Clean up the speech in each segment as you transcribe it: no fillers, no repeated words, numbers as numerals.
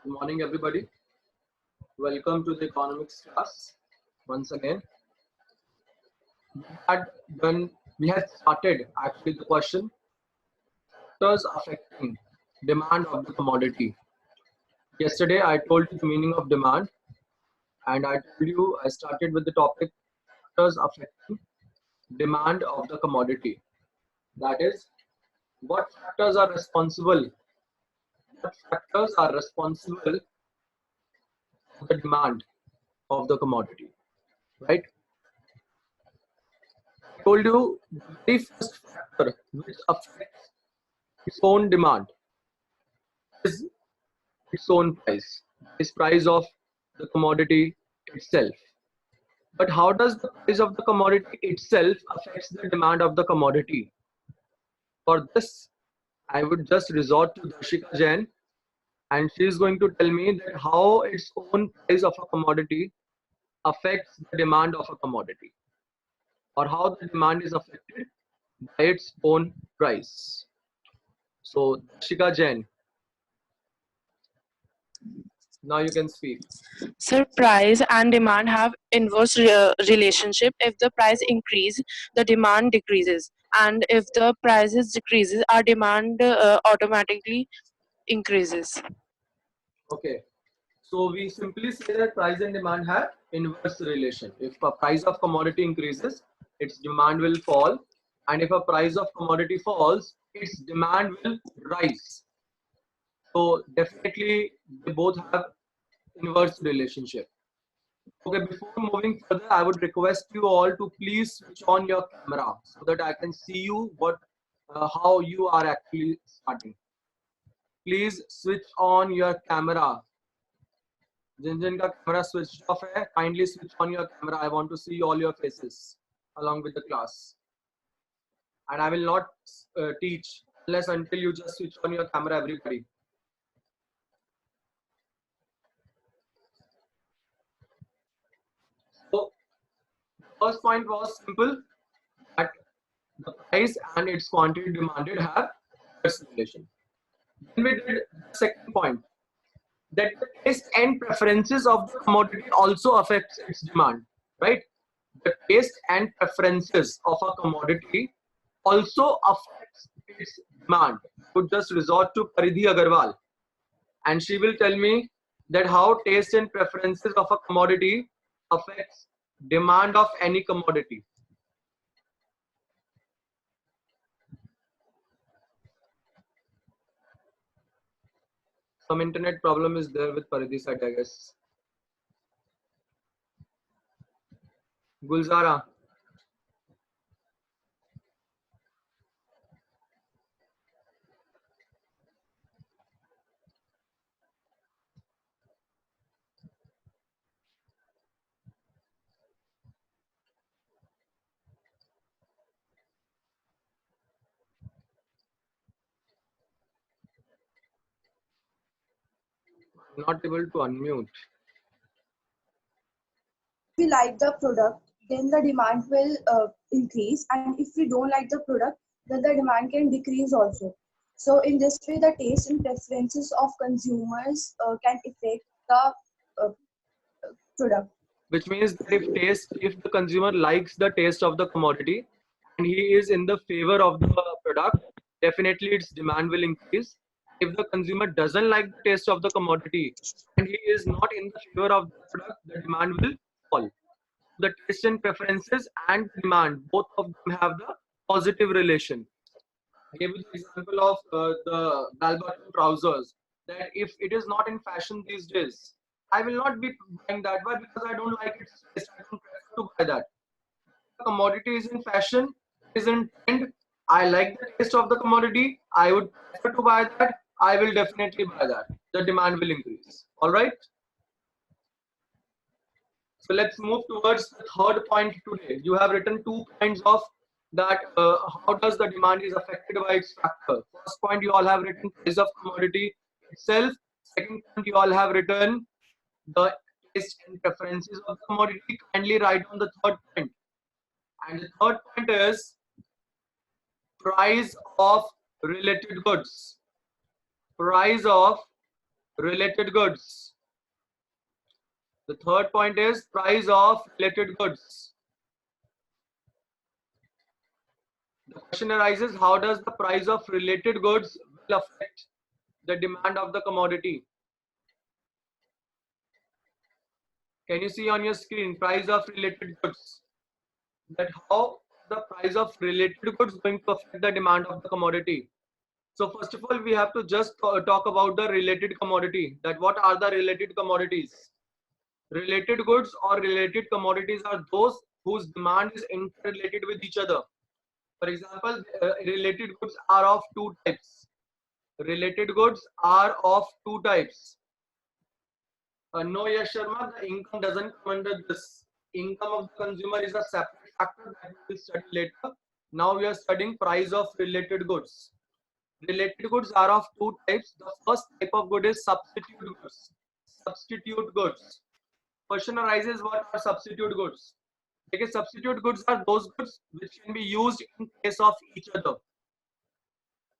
Good morning, everybody. Welcome to the economics class. Once again, had we had started actually the question: factors affecting demand of the commodity. Yesterday, I told you the meaning of demand, and I started with the topic factors affecting demand of the commodity. That is, what factors are responsible? What factors are responsible for the demand of the commodity? Right? I told you the very first factor which affects its own demand is its own price, is price of the commodity itself. But how does the price of the commodity itself affects the demand of the commodity? For this, I would just resort to Darshika Jain, and she is going to tell me that how its own price of a commodity affects the demand of a commodity, or how the demand is affected by its own price. So, Darshika Jain, now you can speak. Sir, price and demand have inverse relationship. If the price increase, the demand decreases, and if the prices decreases, our demand automatically increases. Okay. So we simply say that price and demand have inverse relation. If a price of commodity increases, its demand will fall, and if a price of commodity falls, its demand will rise. So definitely they both have inverse relationship. Okay, before moving further, I would request you all to please switch on your camera so that I can see you how you are actually starting. Please switch on your camera. जिन जिन का camera switch off है, kindly switch on your camera. I want to see all your faces along with the class, and I will not teach unless until you just switch on your camera, everybody. So first point was simple, that the price and its quantity demanded have inverse relation. Then we did the second point, that the taste and preferences of the commodity also affects its demand, right? The taste and preferences of a commodity also affects its demand. I would just resort to Paridhi Agarwal, and she will tell me that how taste and preferences of a commodity affects demand of any commodity. Some internet problem is there with Paridhi side, I guess. Gulzara. Not able to unmute. If we like the product, then the demand will increase, and if we don't like the product, then the demand can decrease also. So in this way, the taste and preferences of consumers can affect the uh, product. Which means that if the consumer likes the taste of the commodity and he is in the favor of the product, definitely its demand will increase. If the consumer doesn't like the taste of the commodity and he is not in the favor of the product, the demand will fall. The taste and preferences and demand, both of them have the positive relation. I gave you the example of the bell-bottom trousers, that if it is not in fashion these days, I will not be buying that. Why? Because I don't like its taste. I don't prefer to buy that. The commodity is in fashion, is in trend. I like the taste of the commodity. I would prefer to buy that. I will definitely buy that. The demand will increase. All right. So let's move towards the third point today. You have written 2 points of that how does the demand is affected by its factor. First point you all have written price of commodity itself. Second point you all have written the taste and preferences of the commodity. Kindly write down the third point. And the third point is price of related goods. Price of related goods. The third point is price of related goods. The question arises, how does the price of related goods will affect the demand of the commodity? Can you see on your screen price of related goods? That how the price of related goods going to affect the demand of the commodity? So first of all, we have to just talk about the related commodity. That what are the related commodities? Related goods or related commodities are those whose demand is interrelated with each other. For example, related goods are of two types. Related goods are of two types. No, Yash Sharma, the income doesn't come under this. Income of the consumer is a separate factor that we will study later. Now we are studying price of related goods. Related goods are of two types. The first type of good is substitute goods. Substitute goods. Question arises, what are substitute goods? Because substitute goods are those goods which can be used in place of each other.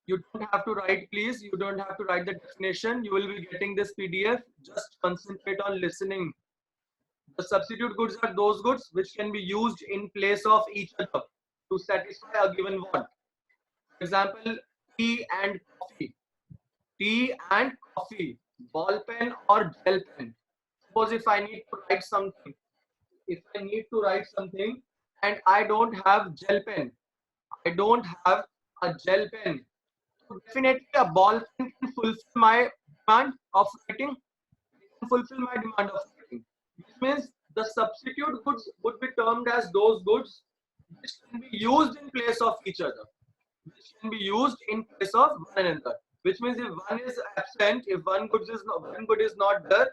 You don't have to write, please. You don't have to write the definition. You will be getting this PDF. Just concentrate on listening. The substitute goods are those goods which can be used in place of each other to satisfy a given want. For example, tea and coffee. Tea and coffee. Ball pen or gel pen. Suppose if I need to write something. If I need to write something and I don't have gel pen. I don't have a gel pen. So definitely a ball pen can fulfill my demand of writing. It can fulfill my demand of writing. Which means the substitute goods would be termed as those goods which can be used in place of each other. Which can be used in place of one another. Which means if one is absent, if one good is not there,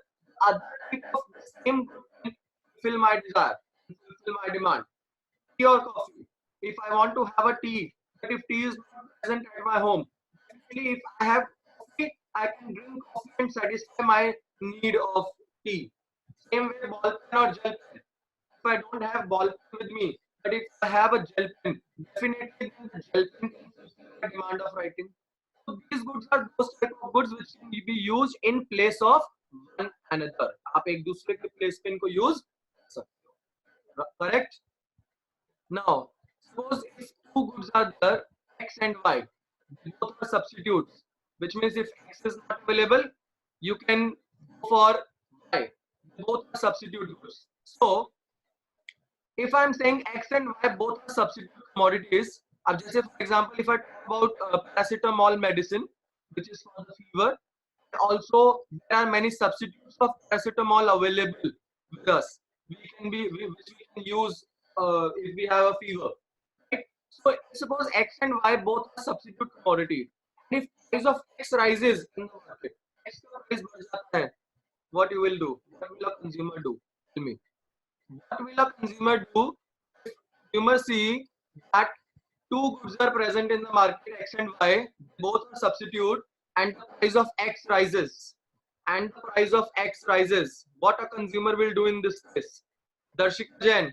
other type of the same good can fulfill my desire, fulfill my demand. Tea or coffee. If I want to have a tea, but if tea is not present at my home, definitely if I have coffee, I can drink coffee and satisfy my need of tea. Same way, ball pen or gel pen. If I don't have ball pen with me, but if I have a gel pen, definitely the gel pen can fulfill the demand of writing. So these goods are those type of goods which can be used in place of one another. आप एक दूसरे के place पे इनको use कर सकते हो. Correct? Now, suppose if two goods are there, X and Y, both are substitutes, which means if X is not available, you can go for Y. Both are substitute goods. So, if I'm saying X and Y both are substitute commodities, just say for example, if I talk about paracetamol medicine, which is for the fever, also there are many substitutes of paracetamol available with us. Which we can use if we have a fever. Right? So suppose X and Y both are substitute commodity. And if price of X rises in the market, X का price बढ़ जाता है, what you will do? What will a consumer do? Tell me. What will a consumer do if consumer see that two goods are present in the market, X and Y, both are substitute, and the price of X rises, and the price of X rises? What a consumer will do in this case? Darshika Jain,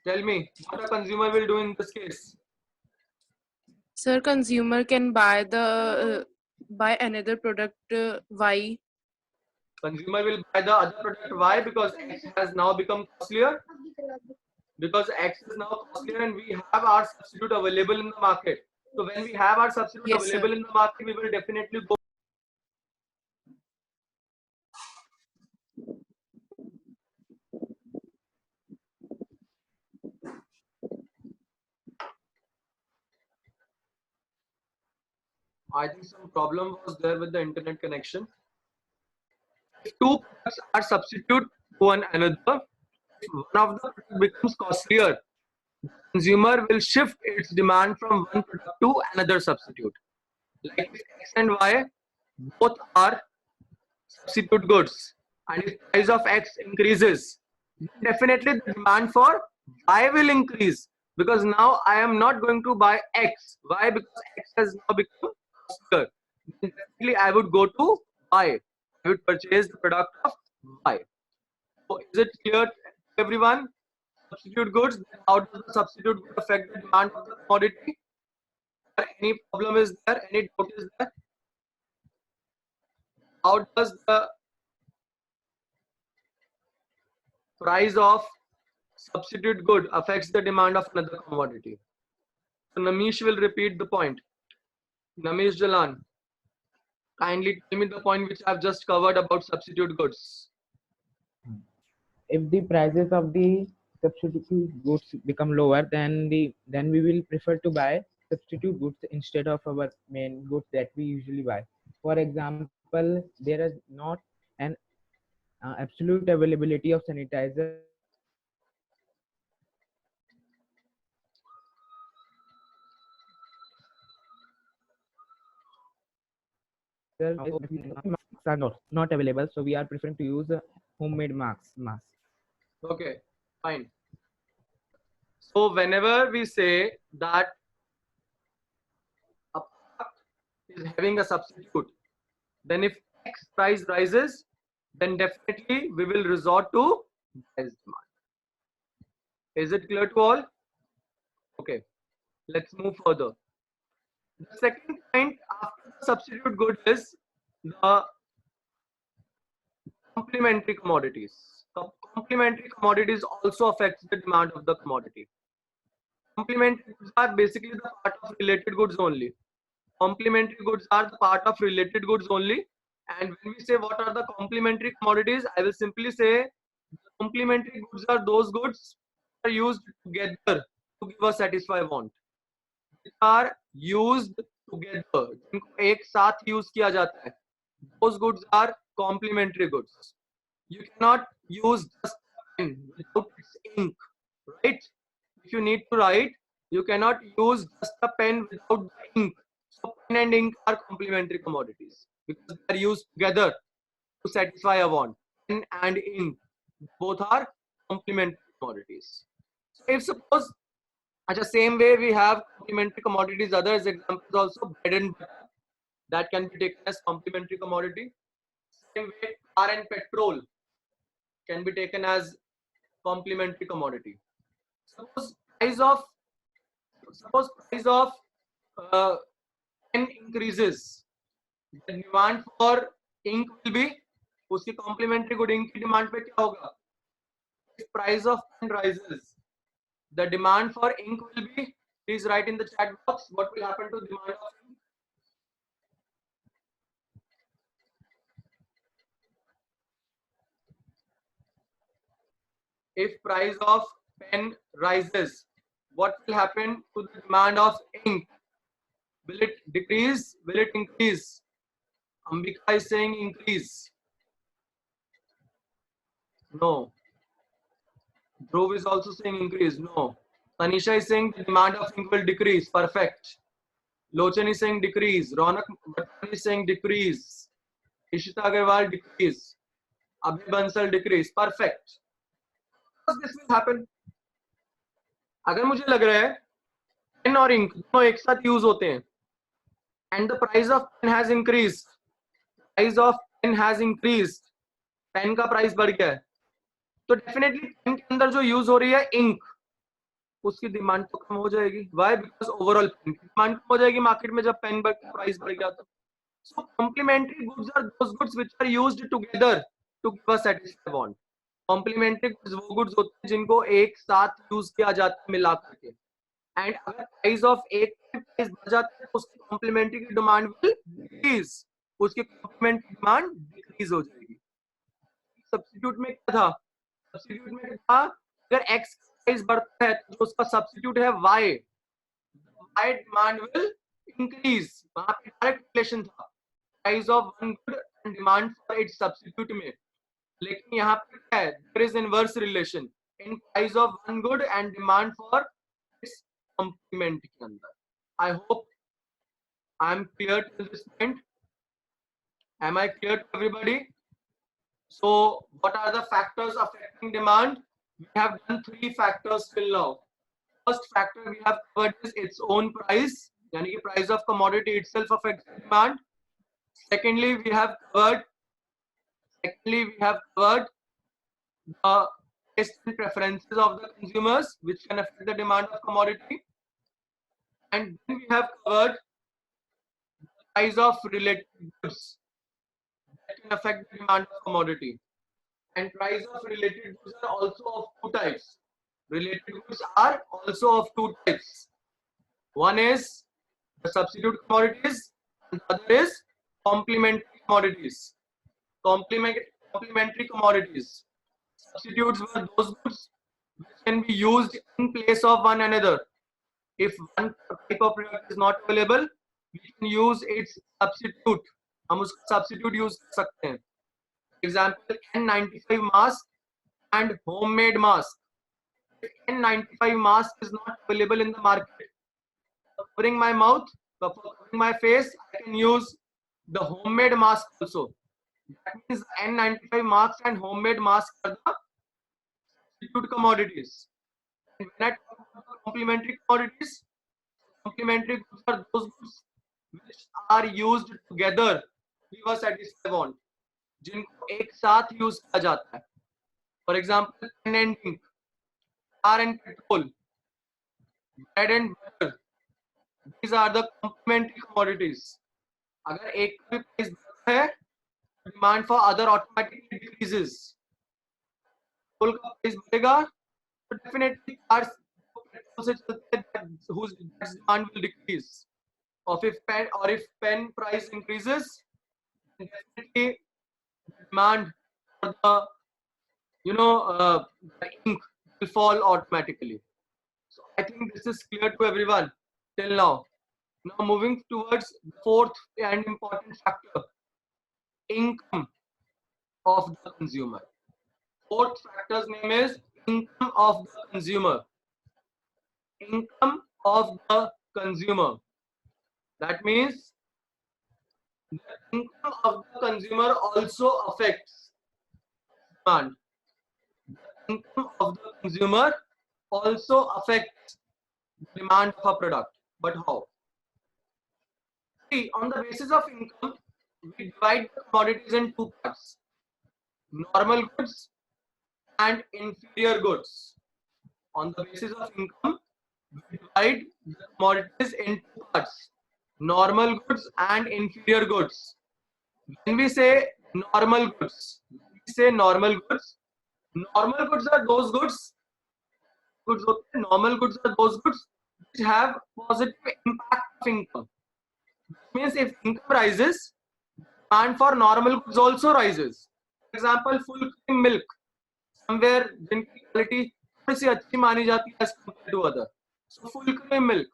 tell me, what a consumer will do in this case? Sir, consumer can buy the buy another product Y. Consumer will buy the other product. Why? Because X has now become costlier. Because X is now costlier and we have our substitute available in the market. So when we have our substitute Yes, sir. available in the market, we will definitely go. I think some problem was there with the internet connection. If two products are substitute to one another, if one of the product becomes costlier, the consumer will shift its demand from one product to another substitute. Like if X and Y both are substitute goods, and if price of X increases, definitely the demand for Y will increase, because now I am not going to buy X. Why? Because X has now become costlier. Then definitely I would go to Y. I would purchase the product of Y. So is it clear to everyone? Substitute goods. How does the substitute good affect the demand of the commodity? Any problem is there? Any doubt is there? how does the price of substitute good affects the demand of another commodity? So Namish will repeat the point. Namish Jalan, kindly tell me the point which I've just covered about substitute goods. If the prices of the substitute goods become lower, then we will prefer to buy substitute goods instead of our main goods that we usually buy. For example, there is not an absolute availability of sanitizer are not available, so we are preferring to use homemade masks. Okay, fine. So whenever we say that a product is having a substitute, then if X price rises, then definitely we will resort to price demand. Is it clear to all? Okay, let's move further. The second point after the substitute good is the complementary commodities. Complementary commodities also affects the demand of the commodity. Complementary goods are basically the part of related goods only. Complementary goods are the part of related goods only. And when we say what are the complementary commodities, I will simply say complementary goods are those goods that are used together to give a satisfy want. Which are used together, जिनको एक साथ use किया जाता है. Those goods are complementary goods. You cannot use just a pen without its ink, right? If you need to write, you cannot use just a pen without the ink. So pen and ink are complementary commodities because they are used together to satisfy a want. Pen and ink both are complementary commodities. So if suppose the same way we have complementary commodities, others examples also bread and butter that can be taken as complementary commodity. Same way car and petrol can be taken as complementary commodity. Suppose price of pen increases, the demand for ink will be उसकी complementary good ink की demand पे क्या होगा? If price of pen rises, the demand for ink will be, please write in the chat box what will happen to demand of ink. If price of pen rises, what will happen to the demand of ink? Will it decrease? Will it increase? Ambika is saying increase. No. Dhruv is also saying increase. No. Tanisha is saying the demand of ink will decrease. Perfect. Lochan is saying decrease. Ronak Bhattani is saying decrease. Ishita Agarwal decrease. Abhi Bansal decrease. Perfect. Because this will happen. अगर मुझे लग रहा है pen और ink दोनों एक साथ use होते हैं and the price of pen has increased, pen का प्राइस बढ़ गया है, तो डेफिनेटली पेन के अंदर जो यूज हो रही है इंक, उसकी डिमांड तो कम हो जाएगी. वाई? बिकॉज ओवरऑल पेन की डिमांड कम हो जाएगी मार्केट में जब पेन का प्राइस बढ़ गया. तो so complementary goods are those goods which are used together to give a satisfy want. Complementary goods वो गुड्स होते हैं जिनको एक साथ यूज किया जाता है मिला करके. एंड अगर प्राइस ऑफ एक प्राइस बढ़ जाता है तो उसकी कॉम्प्लीमेंट्री की डिमांड विल डिक्रीज, उसकी कॉम्प्लीमेंट्री डिमांड डिक्रीज हो जाएगी. सब्स्टिट्यूट में क्या था? सब्स्टिट्यूट में था अगर x प्राइस बढ़ता है तो उसका सब्स्टिट्यूट है y, डिमांड विल इंक्रीज. वहां पे डायरेक्ट रिलेशन था price of one good and demand for its substitute में. लेकिन यहाँ पे क्या है? There is inverse relation in price of one good and demand for its complement के अंदर. I hope I am clear to this point. Am I clear to everybody? So what are the factors affecting demand? We have done 3 factors till now. First factor we have covered is its own price, यानी कि price of commodity itself affects demand. Secondly we have covered the taste and preferences of the consumers which can affect the demand of commodity. And then we have covered the price of related goods. that can affect the demand of commodity. And price of related goods are also of two types. Related goods are also of two types. One is the substitute commodities, and the other is complementary commodities. Complementary commodities. Substitutes were those goods which can be used in place of one another. If one type of product is not available, we can use its substitute. हम उसका substitute use कर सकते हैं. Example, N95 mask and homemade mask. If N95 mask is not available in the market, covering my mouth, covering my face, I can use the homemade mask also. That means N95 masks and homemade masks are the substitute commodities. And when I talk about complementary commodities, complementary goods are those goods which are used together to give a satisfy want, जिनको एक साथ use किया जाता है. For example, pen and ink, car and petrol, bread and butter. These are the complementary commodities. अगर एक का भी प्राइस बढ़ता है, demand for other automatically decreases. Petrol का प्राइस बढ़ेगा, तो definitely cars पेट्रोल से चलते हैं, whose demand will decrease. Or if pen price increases, definitely demand for the the ink will fall automatically. So I think this is clear to everyone till now. Now moving towards the fourth and important factor, income of the consumer. Fourth factor's name is income of the consumer. Income of the consumer. That means the income of the consumer also affects demand. The income of the consumer also affects the demand of a product. But how? See, on the basis of income, we divide the commodities in two parts: normal goods and inferior goods. On the basis of income, we divide the commodities in two parts: normal goods and inferior goods. When we say normal goods, normal goods are those goods. Normal goods are those goods which have positive impact of income. Means if income rises, demand for normal goods also rises. For example, full cream milk, somewhere जिनकी quality थोड़ी सी अच्छी मानी जाती है as compared to other. So full cream milk,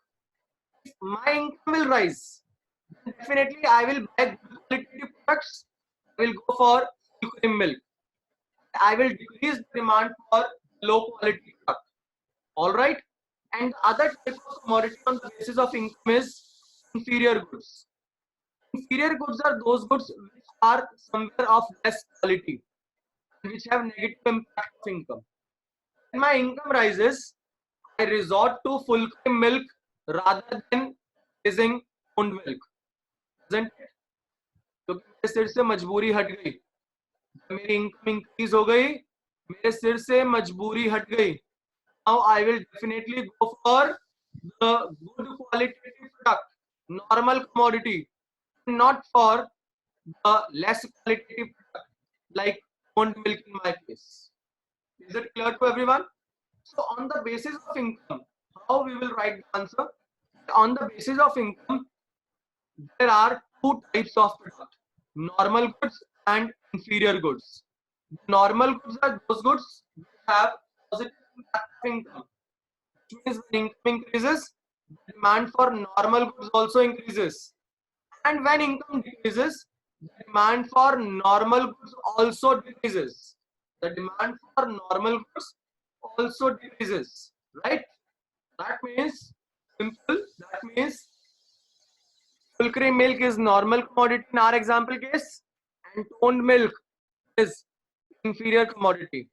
if my income will rise, then definitely I will buy good quality products. I will go for full cream milk. I will decrease the demand for low quality product. All right. And other type of commodity on the basis of income is inferior goods. Inferior goods are those goods which are somewhere of less quality, which have negative impact of income. When my income rises, I resort to full cream milk rather than using owned milk. Isn't it? तो मेरे सिर से मजबूरी हट गई, मेरी income increase हो गई, मेरे सिर से मजबूरी हट गई. Now I will definitely go for the good qualitative product, normal commodity, not for the less qualitative product like owned milk in my case. Is it clear to everyone? So on the basis of income, how we will write the answer? On the basis of income, there are two types of product: normal goods and inferior goods. Normal goods are those goods which have positive impact of income. Which means when income increases, the demand for normal goods also increases. And when income decreases, the demand for normal goods also decreases. The demand for normal goods also decreases. Right? That means simple. That means full cream milk is normal commodity in our example case, and toned milk is inferior commodity.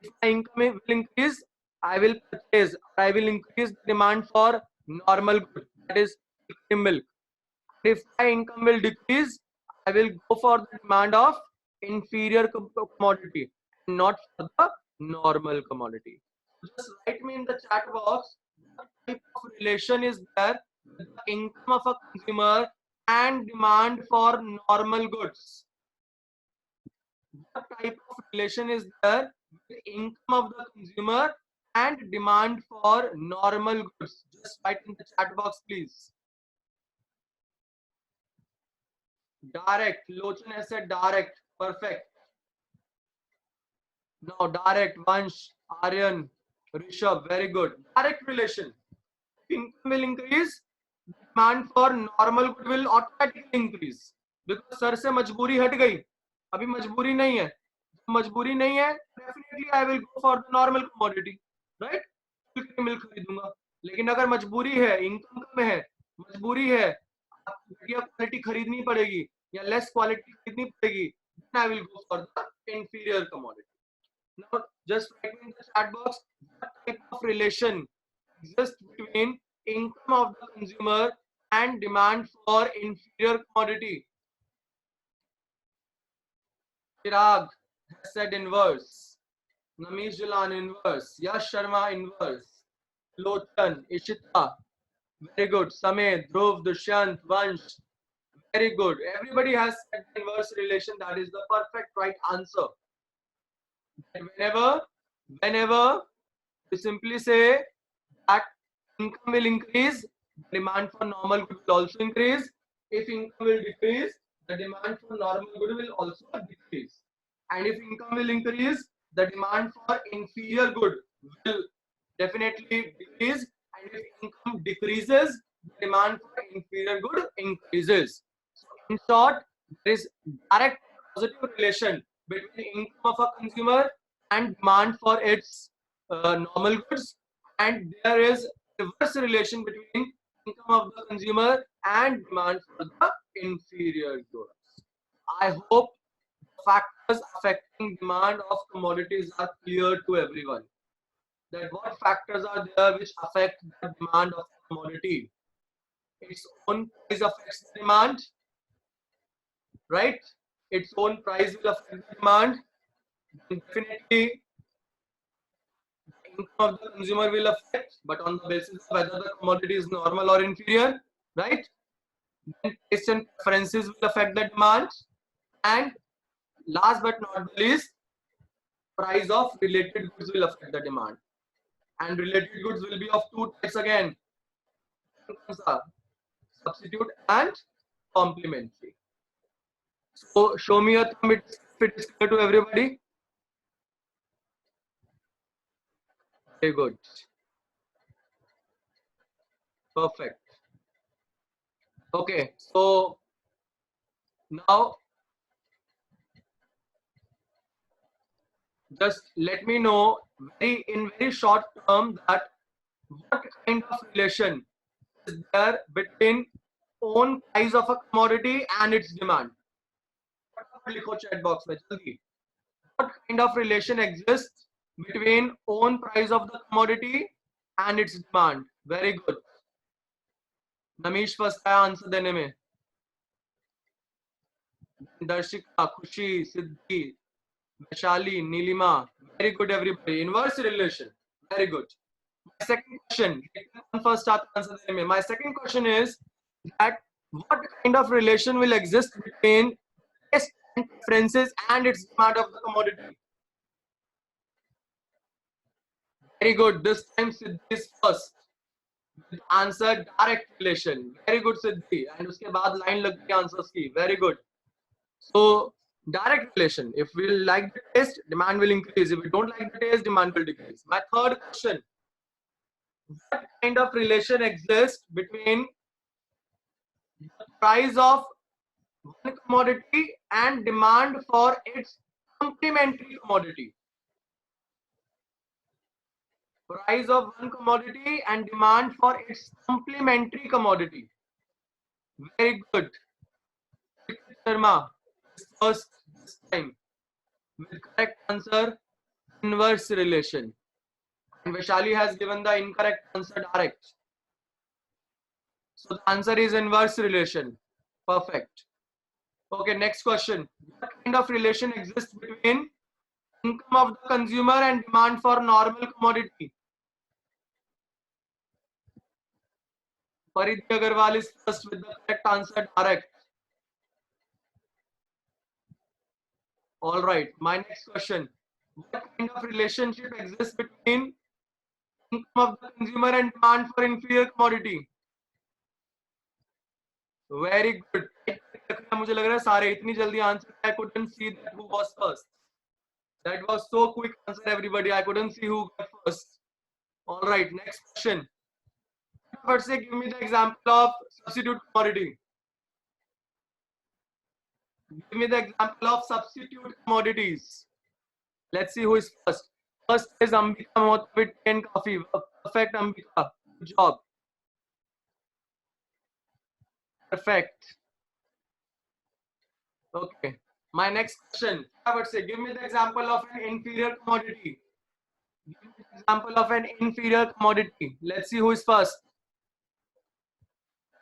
If my income will increase, I will purchase, I will increase the demand for normal good, that is cream milk. If my income will decrease, I will go for the demand of inferior commodity, not for the normal commodity. Just write me in the chat box what type of relation is there with the income of a consumer and demand for normal goods. what type of relation is there with income of the consumer and demand for normal goods? Just write in the chat box, please. Direct. Lochan has said direct. Perfect. Now direct. Vansh, Aryan, Rishabh. Very good. Direct relation. Income will increase. Demand for normal good will automatically increase. Because sir से मजबूरी हट गई. अभी मजबूरी नहीं है. मजबूरी नहीं है. Definitely I will go for the normal commodity. Right? Milk खरीदूंगा. लेकिन अगर मजबूरी है, इनकम कम है, मजबूरी है, आपको घटिया क्वालिटी खरीदनी पड़ेगी या लेस क्वालिटी खरीदनी पड़ेगी, then I will go for the inferior commodity. Now, just write in the chat box what type of relation exists between income of the consumer and demand for inferior commodity. Chirag has said inverse. Namish Jalan inverse. Yash Sharma inverse. Lochan, Ishita. Very good. Sameh, Dhruv, Dushyant, Vansh. Very good. Everybody has said inverse relation. That is the perfect right answer. And whenever you simply say that income will increase, demand for normal good will also increase. If income will decrease, the demand for normal good will also decrease. And if income will increase, the demand for inferior good will definitely decrease. And if income decreases, the demand for inferior good increases. So in short, there is direct positive relation between income of a consumer and demand for its normal goods, and there is reverse relation between income of the consumer and demand for the inferior goods. I hope the factors affecting demand of commodities are clear to everyone. That what factors are there which affect the demand of the commodity? Its own price affects the demand, right? Its own price will affect the demand. Definitely, the income of the consumer will affect, but on the basis of whether the commodity is normal or inferior, right? Then taste and preferences will affect the demand, and last but not the least, price of related goods will affect the demand. And related goods will be of two types again: substitute and complementary. So show me a thumb if it is clear to everybody. Very good. Perfect. Okay, so now just let me know in very short term that what kind of relation is there between own price of a commodity and its demand. लिखो chat box में जल्दी. What kind of relation exists between own price of the commodity and its demand? Very good. Namish first आया answer देने में. दर्शिका, खुशी, सिद्धि, Vaishali, Nilima. Very good everybody. Inverse relation. Very good. My second question. First answer देने में. My second question is that what kind of relation will exist between taste and preferences and its demand of the commodity? Very good. This time Siddhi is first. Answer direct relation. Very good Siddhi. And उसके बाद line लग गई answers की. Very good. So direct relation. If we like the taste, demand will increase. If we don't like the taste, demand will decrease. My third question. What kind of relation exists between the price of one commodity and demand for its complementary commodity? Price of one commodity and demand for its complementary commodity. Very good. Sharma, first this time with correct answer, inverse relation. And Vaishali has given the incorrect answer direct. So the answer is inverse relation. Perfect. Okay, next question. What kind of relation exists between income of the consumer and demand for normal commodity? Paridhi Agarwal is first with the correct answer direct. All right. My next question: what kind of relationship exists between income of the consumer and demand for inferior commodity? Very good. मुझे लग रहा है सारे इतनी जल्दी answer. I couldn't see that who was first. That was so quick answer, everybody. I couldn't see who got first. All right. Next question. First, give me the example of substitute commodity. Give me the example of substitute commodities. Let's see who is first. First is Ambika Mohta with tea and coffee. Perfect, Ambika. Good job. Perfect. Okay. My next question. I would say, give me the example of an inferior commodity. Give me the example of an inferior commodity. Let's see who is first.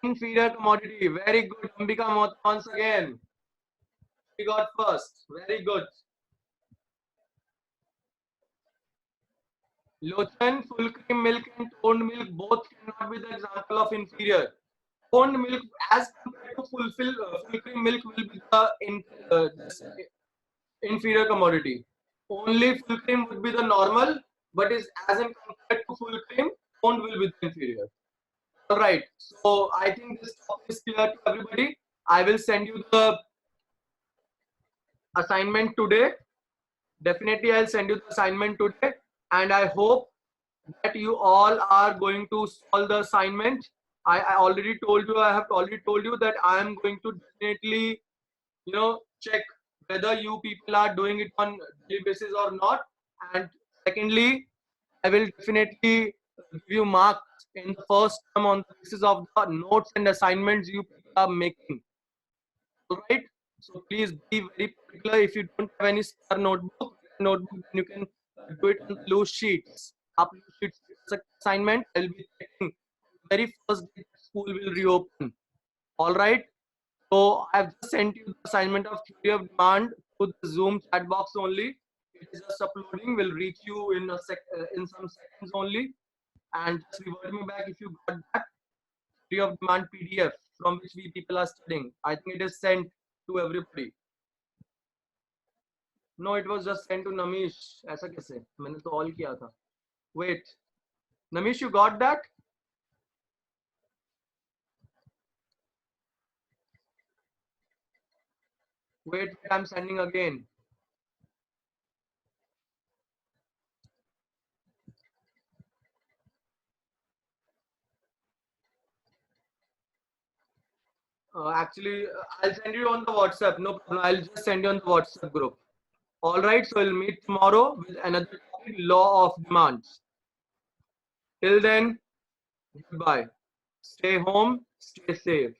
Inferior commodity. Very good. Ambika Mohta once again. She got first. Very good. Lochan, full cream milk and toned milk both cannot be the example of inferior. Toned milk as compared to full cream milk will be the inferior commodity. Only full cream would be the normal, but is as in compared to full cream, toned will be the inferior. All right. So I think this topic is clear to everybody. I will send you the assignment today. Definitely, I'll send you the assignment today, and I hope that you all are going to solve the assignment. I already told you. I have already told you that I am going to definitely, check whether you people are doing it on daily basis or not. And secondly, I will definitely give you marks in the first term on the basis of the notes and assignments you people are making. All right. So please be very particular. If you don't have any spare notebook, then you can do it on loose sheets. Up loose sheets assignment. I'll be checking very first day school will reopen. All right. So I have just sent you the assignment of theory of demand to the Zoom chat box only. It is just uploading. Will reach you in in some seconds only. And just revert me back if you got that theory of demand PDF from which we people are studying. I think it is sent to everybody. No, it was just sent to Namish. ऐसा कैसे? मैंने तो all किया था. Wait, Namish, you got that? Wait, I'm sending again. Actually, I'll send you on the WhatsApp. No problem. I'll just send you on the WhatsApp group. All right. So we'll meet tomorrow with another topic, law of demands. Till then, goodbye. Stay home. Stay safe.